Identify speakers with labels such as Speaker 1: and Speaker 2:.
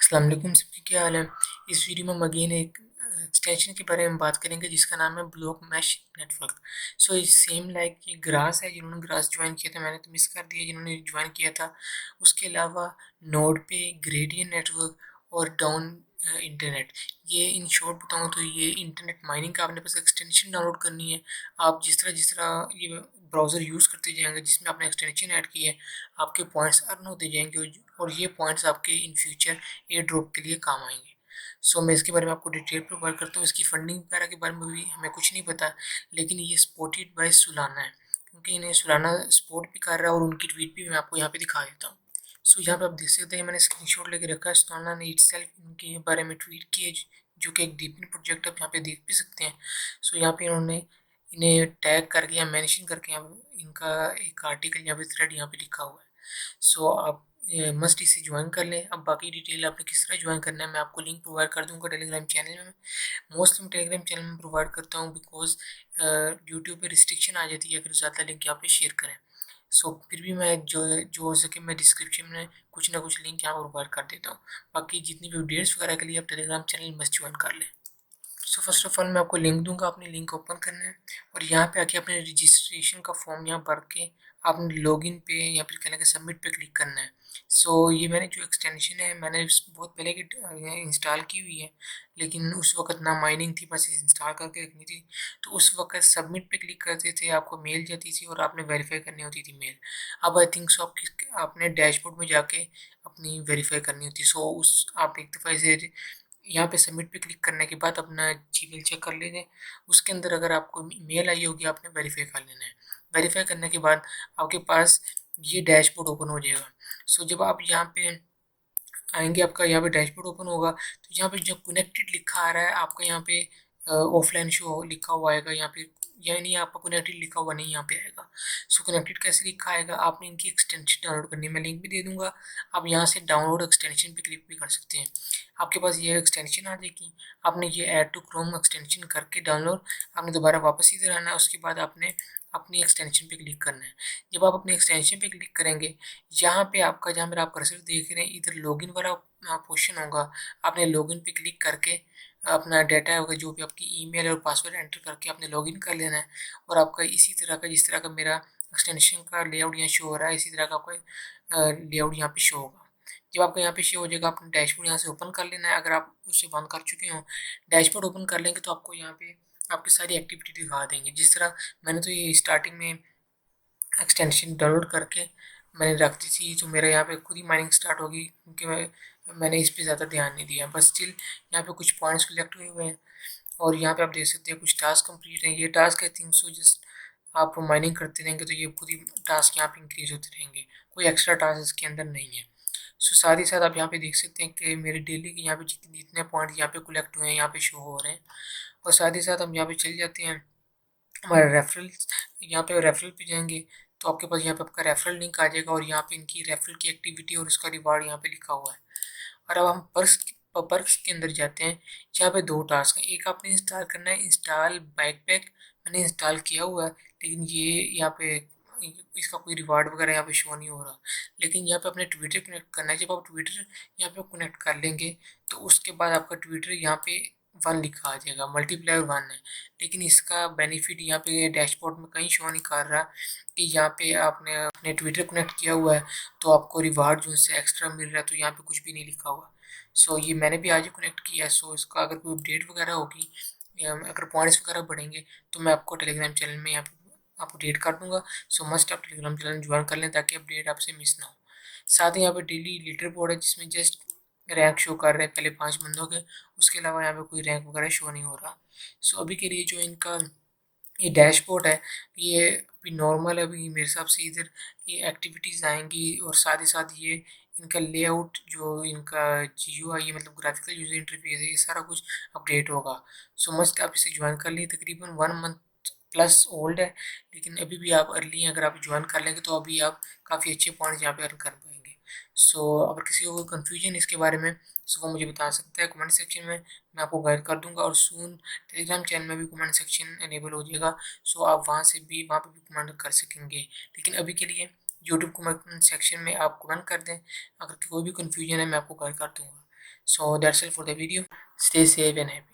Speaker 1: अस्सलाम वालेकुम सबकी क्या हाल है। इस वीडियो में हम अगेन एक एक्सटेंशन के बारे में बात करेंगे जिसका नाम है ब्लॉक मैश नेटवर्क। सो इस सेम लाइक ये ग्रास है, जिन्होंने ग्रास ज्वाइन किया था मैंने तो मिस कर दिया जिन्होंने ज्वाइन किया था। उसके अलावा नोड पे ग्रेडियंट नेटवर्क और डाउन इंटरनेट। ये इन शॉर्ट बताऊँ तो ये इंटरनेट माइनिंग का आपने पास एक्सटेंशन डाउनलोड करनी है। आप जिस तरह ये ब्राउज़र यूज़ करते जाएंगे जिसमें आपने एक्सटेंशन ऐड की है, आपके पॉइंट्स अर्न होते जाएंगे और ये पॉइंट्स आपके इन फ्यूचर एयर ड्रॉप के लिए काम आएंगे। सो मैं इसके बारे में आपको डिटेल प्रोवाइड करता हूँ। इसकी फंडिंग वगैरह के बारे में भी हमें कुछ नहीं पता, लेकिन ये सपोर्टेड बाय सुलाना है क्योंकि इन्हें सुलाना सपोर्ट भी कर रहा है और उनकी ट्वीट भी मैं आपको यहाँ पे दिखा देता हूँ। सो यहाँ पे आप देख सकते हैं मैंने स्क्रीनशॉट लेके रखा है। सुलाना ने इटसेल्फ इनके बारे में ट्वीट की है जो कि एक डीपन प्रोजेक्ट आप यहाँ पे देख भी सकते हैं। सो यहाँ पे इन्होंने इन्हें टैग करके या मेंशन करके यहाँ इनका एक आर्टिकल यहाँ पे थ्रेड यहाँ पे लिखा हुआ है। सो आप मस्ट इसे ज्वाइन कर लें। अब बाकी डिटेल आपने किस तरह ज्वाइन करना है मैं आपको लिंक प्रोवाइड कर दूंगा टेलीग्राम चैनल में। मोस्टली मैं टेलीग्राम चैनल में प्रोवाइड करता हूँ बिकॉज यूट्यूब पे रिस्ट्रिक्शन आ जाती है अगर ज़्यादा लिंक यहाँ पे शेयर करें। सो फिर भी मैं जो जो हो सके मैं डिस्क्रिप्शन में कुछ ना कुछ लिंक यहाँ प्रोवाइड कर देता हूँ। बाकी जितनी भी अपडेट्स वगैरह के लिए आप टेलीग्राम चैनल मस्ट ज्वाइन कर लें। सो फर्स्ट ऑफ ऑल मैं आपको लिंक दूंगा, आपने लिंक ओपन करना है और यहाँ पे आके अपने रजिस्ट्रेशन का फॉर्म यहाँ भर के आपने लॉगिन पे या फिर कहना कि सबमिट पे क्लिक करना है। सो ये मैंने जो एक्सटेंशन है मैंने बहुत पहले की इंस्टॉल की हुई है, लेकिन उस वक्त ना माइनिंग थी, बस इंस्टॉल करके रखनी थी। तो उस वक्त सबमिट पे क्लिक करते थे आपको मेल जाती थी और आपने वेरीफाई करनी होती थी मेल। अब आई थिंक सो आपने डैशबोर्ड में जाके अपनी वेरीफाई करनी होती। सो उस आप एक दफ़ा इसे यहाँ पे सबमिट पे क्लिक करने के बाद अपना जीमेल चेक कर लीजिए। उसके अंदर अगर आपको मेल आई होगी आपने वेरीफाई कर लेना है। वेरीफाई करने के बाद आपके पास ये डैशबोर्ड ओपन हो जाएगा। सो जब आप यहाँ पे आएंगे आपका यहाँ पे डैशबोर्ड ओपन होगा तो यहाँ पे जो कनेक्टेड लिखा आ रहा है आपका यहाँ पे ऑफलाइन शो लिखा हुआ आएगा यहाँ पे, यानी आपका कनेक्टेड लिखा हुआ नहीं यहाँ पे आएगा। सो कनेक्टेड कैसे लिखा आएगा, आपने इनकी एक्सटेंशन डाउनलोड करनी है, मैं लिंक भी दे दूंगा। आप यहाँ से डाउनलोड एक्सटेंशन पे क्लिक भी कर सकते हैं, आपके पास ये एक्सटेंशन आ जाएगी। आपने ये ऐड टू क्रोम एक्सटेंशन करके डाउनलोड आपने दोबारा वापस इधर आना है। उसके बाद आपने अपनी एक्सटेंशन पे क्लिक करना है। जब आप अपनी एक्सटेंशन पे क्लिक करेंगे यहाँ पे आपका जहाँ मेरा आप कर्सर देख रहे हैं इधर लॉगिन वाला पोर्शन होगा। आपने लॉगिन पे क्लिक करके अपना डाटा होगा जो भी आपकी ईमेल और पासवर्ड एंटर करके आपने लॉगिन कर लेना है और आपका इसी तरह का जिस तरह का मेरा एक्सटेंशन का लेआउट यहाँ शो हो रहा है इसी तरह का आपका लेआउट यहाँ पे शो होगा। जब आपका यहाँ पे शो हो जाएगा आपने डैशबोर्ड यहाँ से ओपन कर लेना है। अगर आप उसे बंद कर चुके हो डैशबोर्ड ओपन कर लेंगे तो आपको यहाँ पे आपकी सारी एक्टिविटी दिखा देंगे। जिस तरह मैंने तो ये स्टार्टिंग में एक्सटेंशन डाउनलोड करके मैंने रख दी थी तो मेरा यहाँ पे खुद ही माइनिंग स्टार्ट होगी क्योंकि मैंने इस पर ज़्यादा ध्यान नहीं दिया। बस स्टिल यहाँ पे कुछ पॉइंट्स कलेक्ट हुए हुए हैं और यहाँ पे आप देख सकते हैं कुछ टास्क कंप्लीट हैं। ये task I think so just आप माइनिंग करते रहेंगे तो ये खुद ही टास्क यहाँ पे इंक्रीज होते रहेंगे, कोई एक्स्ट्रा टास्क इसके अंदर नहीं है। सो साथ ही साथ आप यहाँ पे देख सकते हैं कि मेरे डेली के यहाँ पे जितने जितने पॉइंट यहाँ पे कलेक्ट हुए हैं यहाँ पे शो हो रहे हैं। और साथ ही साथ हम यहाँ पे चल जाते हैं हमारे रेफरल्स। यहाँ पे रेफरल पे जाएंगे तो आपके पास यहाँ पे आपका रेफरल लिंक आ जाएगा और यहाँ पे इनकी रेफरल की एक्टिविटी और उसका रिवार्ड यहाँ पे लिखा हुआ है। और अब हम पर्क्स के अंदर जाते हैं। यहाँ पे दो टास्क हैं, एक आपने इंस्टॉल करना है इंस्टॉल बैकपैक, मैंने इंस्टॉल किया हुआ है लेकिन ये यहाँ पे इसका कोई रिवार्ड वगैरह यहाँ पे शो नहीं हो रहा। लेकिन यहाँ पे अपने ट्विटर कनेक्ट करना है। जब आप ट्विटर यहाँ पे कनेक्ट कर लेंगे तो उसके बाद आपका ट्विटर यहाँ पे 1 लिखा आ जाएगा, मल्टीप्लायर 1 है। लेकिन इसका बेनिफिट यहाँ पे डैशबोर्ड में कहीं शो नहीं कर रहा कि यहाँ पे आपने अपने ट्विटर कनेक्ट किया हुआ है तो आपको रिवार्ड जो उससे एक्स्ट्रा मिल रहा है, तो यहाँ पे कुछ भी नहीं लिखा हुआ। सो ये मैंने भी आज ही कनेक्ट किया है। सो इसका अगर कोई अपडेट वगैरह होगी या अगर पॉइंट्स वगैरह बढ़ेंगे तो मैं आपको टेलीग्राम चैनल में यहाँ पे आपको अपडेट कर दूंगा। सो मस्ट आप टेलीग्राम चैनल ज्वाइन कर लें ताकि अपडेट आपसे मिस ना हो। साथ ही यहाँ पे डेली लीडर बोर्ड है जिसमें जस्ट रैंक शो कर रहे हैं पहले 5 बंदों के, उसके अलावा यहाँ पे कोई रैंक वगैरह शो नहीं हो रहा। सो अभी के लिए जो इनका ये डैशबोर्ड है ये अभी नॉर्मल है। अभी मेरे हिसाब से इधर ये एक्टिविटीज़ आएंगी और साथ ही साथ ये इनका लेआउट जो इनका GUI है मतलब ग्राफिकल यूजर इंटरफेस है ये सारा कुछ अपडेट होगा। सो मस्ट आप इसे ज्वाइन कर लीजिए। तकरीबन 1 मंथ प्लस ओल्ड है लेकिन अभी भी आप अर्ली हैं, अगर आप ज्वाइन कर लेंगे तो अभी आप काफ़ी अच्छे पॉइंट्स यहाँ पे अर्न कर पाएंगे। सो अगर किसी को कोई कन्फ्यूजन इसके बारे में सो वो मुझे बता सकता है कमेंट सेक्शन में, मैं आपको गाइड कर दूंगा। और सून टेलीग्राम चैनल में भी कमेंट सेक्शन एनेबल हो जाएगा। सो आप वहाँ पे भी कमेंट कर सकेंगे। लेकिन अभी के लिए यूट्यूब कमेंट सेक्शन में आप कमेंट कर दें, अगर कोई भी कन्फ्यूजन है मैं आपको गाइड कर दूंगा। So that's all for the video. Stay safe and happy.